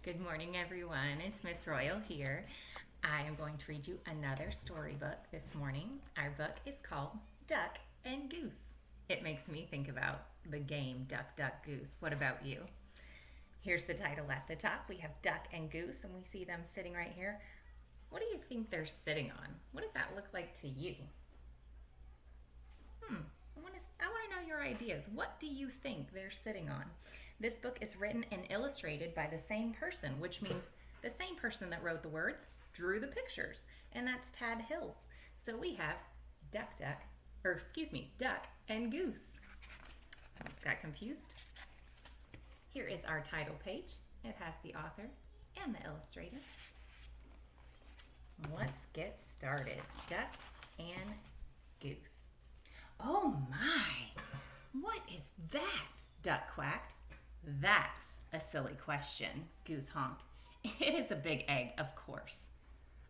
Good morning, everyone. It's Miss Royal here. I am going to read you another storybook this morning. Our book is called Duck and Goose. It makes me think about the game Duck, Duck, Goose. What about you? Here's the title at the top. We have Duck and Goose, and we see them sitting right here. What do you think they're sitting on? What does that look like to you? I want to know your ideas. What do you think they're sitting on? This book is written and illustrated by the same person, which means the same person that wrote the words drew the pictures, and that's Tad Hills. So we have Duck and Goose. I just got confused. Here is our title page. It has the author and the illustrator. Let's get started. Duck and Goose. Oh my! What is that? Duck quacked. That's a silly question, Goose honked. It is a big egg, of course.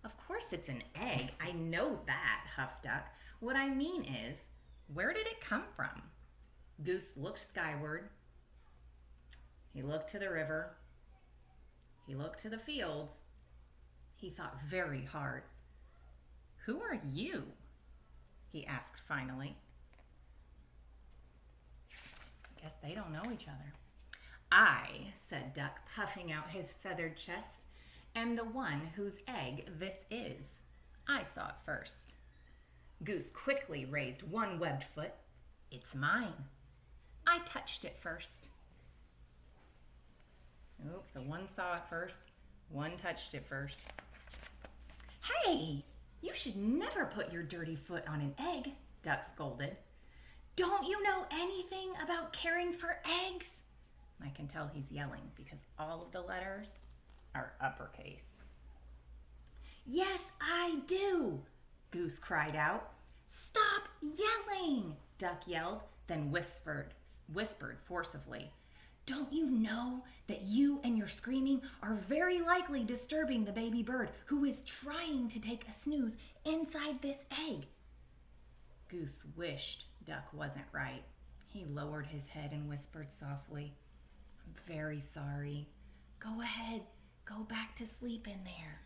Of course it's an egg. I know that, huffed Duck. What I mean is, where did it come from? Goose looked skyward. He looked to the river. He looked to the fields. He thought very hard. Who are you? He asked finally. I guess they don't know each other. I, said Duck, puffing out his feathered chest, am the one whose egg this is. I saw it first. Goose quickly raised one webbed foot. It's mine. I touched it first. Oops, so one saw it first, one touched it first. Hey, you should never put your dirty foot on an egg, Duck scolded. Don't you know anything about caring for eggs? I can tell he's yelling because all of the letters are uppercase. Yes, I do, Goose cried out. Stop yelling, Duck yelled, then whispered forcibly. Don't you know that you and your screaming are very likely disturbing the baby bird who is trying to take a snooze inside this egg? Goose wished Duck wasn't right. He lowered his head and whispered softly, I'm very sorry. Go ahead, go back to sleep in there.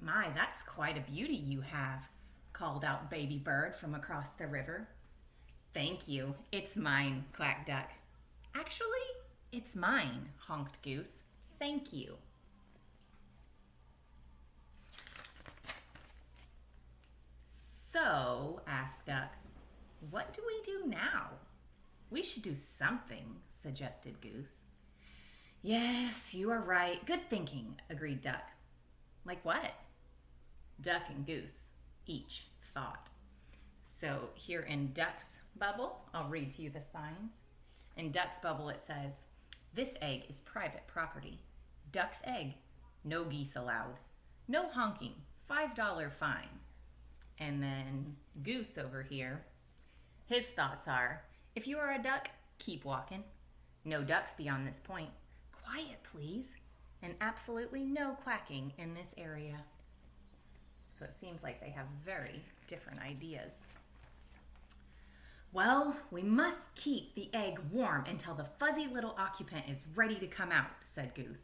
My, that's quite a beauty you have, called out Baby Bird from across the river. Thank you. It's mine, quacked Duck. Actually, it's mine, honked Goose. Thank you. So, asked Duck, what do we do now? We should do something, suggested Goose. Yes, you are right. Good thinking, agreed Duck. Like what? Duck and Goose each thought. So here in Duck's bubble, I'll read to you the signs. In Duck's bubble it says, this egg is private property. Duck's egg, no geese allowed. No honking, $5 fine. And then Goose over here, his thoughts are, if you are a duck, keep walking. No ducks beyond this point. Quiet, please. And absolutely no quacking in this area. So it seems like they have very different ideas. Well, we must keep the egg warm until the fuzzy little occupant is ready to come out, said Goose.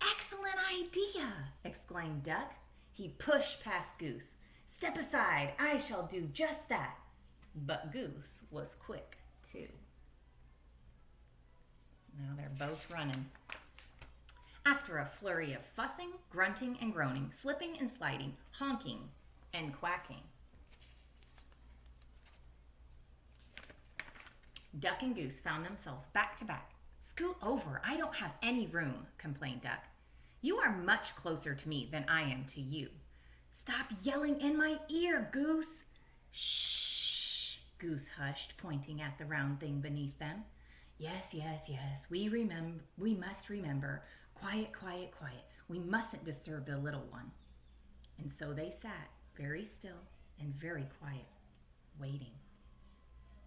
Excellent idea, exclaimed Duck. He pushed past Goose. Step aside, I shall do just that. But Goose was quick, too. Now they're both running. After a flurry of fussing, grunting, and groaning, slipping and sliding, honking, and quacking, Duck and Goose found themselves back to back. Scoot over, I don't have any room, complained Duck. You are much closer to me than I am to you. Stop yelling in my ear, Goose. Shh, Goose hushed, pointing at the round thing beneath them. Yes, we must remember. Quiet, quiet, quiet. We mustn't disturb the little one. And so they sat, very still and very quiet, waiting.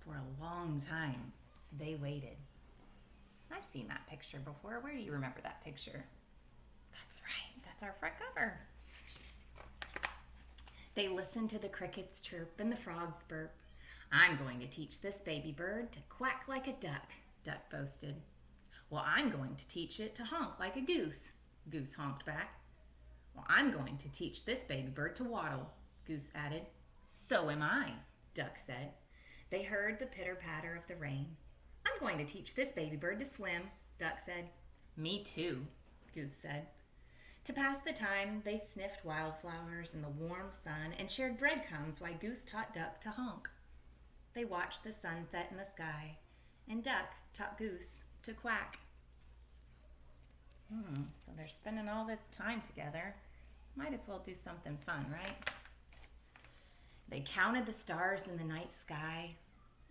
For a long time, they waited. I've seen that picture before. Where do you remember that picture? That's right. That's our front cover. They listened to the crickets chirp and the frogs burp. I'm going to teach this baby bird to quack like a duck. Duck boasted. Well, I'm going to teach it to honk like a goose, Goose honked back. Well, I'm going to teach this baby bird to waddle, Goose added. So am I, Duck said. They heard the pitter-patter of the rain. I'm going to teach this baby bird to swim, Duck said. Me too, Goose said. To pass the time, they sniffed wildflowers in the warm sun and shared breadcrumbs while Goose taught Duck to honk. They watched the sunset in the sky, and Duck taught Goose to quack. So they're spending all this time together. Might as well do something fun, right? They counted the stars in the night sky.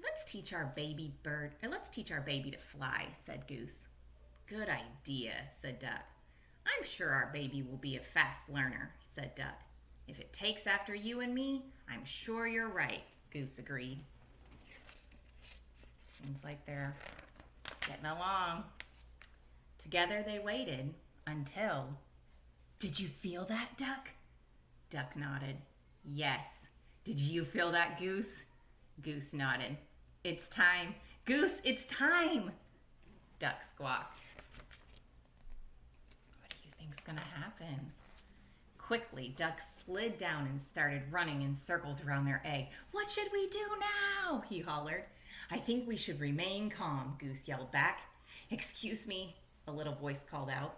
Let's teach our baby to fly, said Goose. Good idea, said Duck. I'm sure our baby will be a fast learner, said Duck. If it takes after you and me, I'm sure you're right, Goose agreed. Seems like they're getting along. Together they waited until... Did you feel that, Duck? Duck nodded. Yes. Did you feel that, Goose? Goose nodded. It's time. Goose, it's time! Duck squawked. What do you think's gonna happen? Quickly, Duck slid down and started running in circles around their egg. What should we do now? He hollered. I think we should remain calm, Goose yelled back. Excuse me, a little voice called out.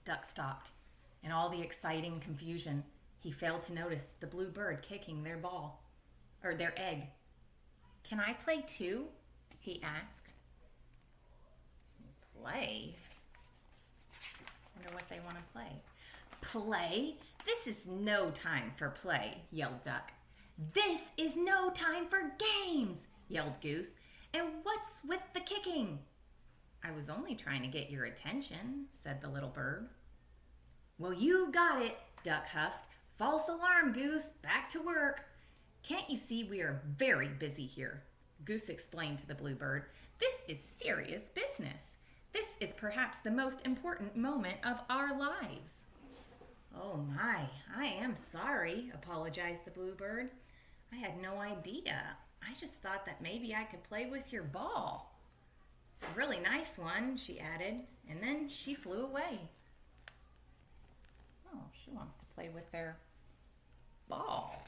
Duck stopped. In all the exciting confusion, he failed to notice the blue bird kicking their egg. Can I play too? He asked. Play? I wonder what they want to play. Play? This is no time for play, yelled Duck. This is no time for games, yelled Goose. And what's with the kicking? I was only trying to get your attention, said the little bird. Well, you got it, Duck huffed. False alarm, Goose. Back to work. Can't you see we are very busy here? Goose explained to the bluebird. This is serious business. This is perhaps the most important moment of our lives. Oh my, I am sorry, apologized the bluebird. I had no idea. I just thought that maybe I could play with your ball. It's a really nice one, she added, and then she flew away. Oh, she wants to play with their ball.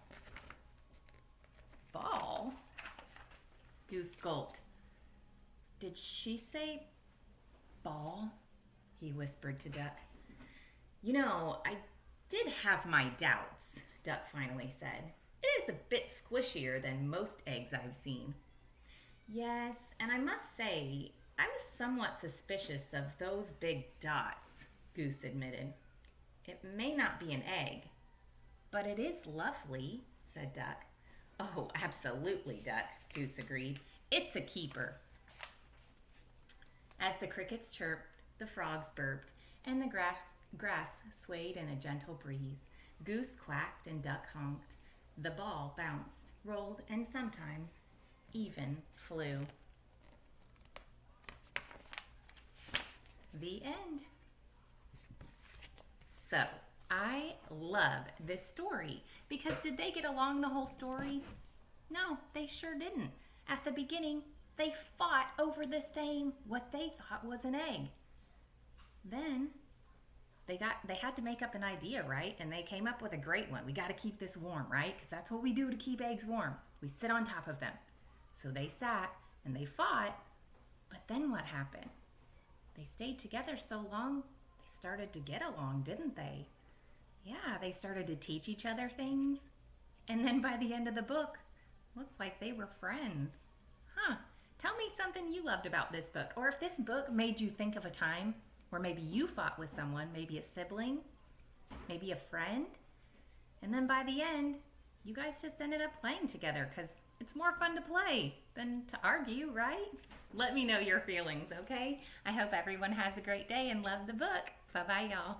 Ball? Goose gulped. Did she say ball? He whispered to Duck. You know, I did have my doubts, Duck finally said. It is a bit squishier than most eggs I've seen. Yes, and I must say, I was somewhat suspicious of those big dots, Goose admitted. It may not be an egg, but it is lovely, said Duck. Oh, absolutely, Duck, Goose agreed. It's a keeper. As the crickets chirped, the frogs burped, and the grass swayed in a gentle breeze, Goose quacked and Duck honked. The ball bounced, rolled, and sometimes even flew. The end. So, I love this story because did they get along the whole story? No, they sure didn't. At the beginning, they fought over what they thought was an egg. Then they had to make up an idea, right? And they came up with a great one. We got to keep this warm, right? Because that's what we do to keep eggs warm. We sit on top of them. So they sat and they fought, but then what happened? They stayed together so long, they started to get along, didn't they? Yeah, they started to teach each other things. And then by the end of the book, looks like they were friends. Huh. Tell me something you loved about this book, or if this book made you think of a time where maybe you fought with someone, maybe a sibling, maybe a friend, and then by the end, you guys just ended up playing together because it's more fun to play than to argue, right? Let me know your feelings, okay? I hope everyone has a great day and love the book. Bye-bye, y'all.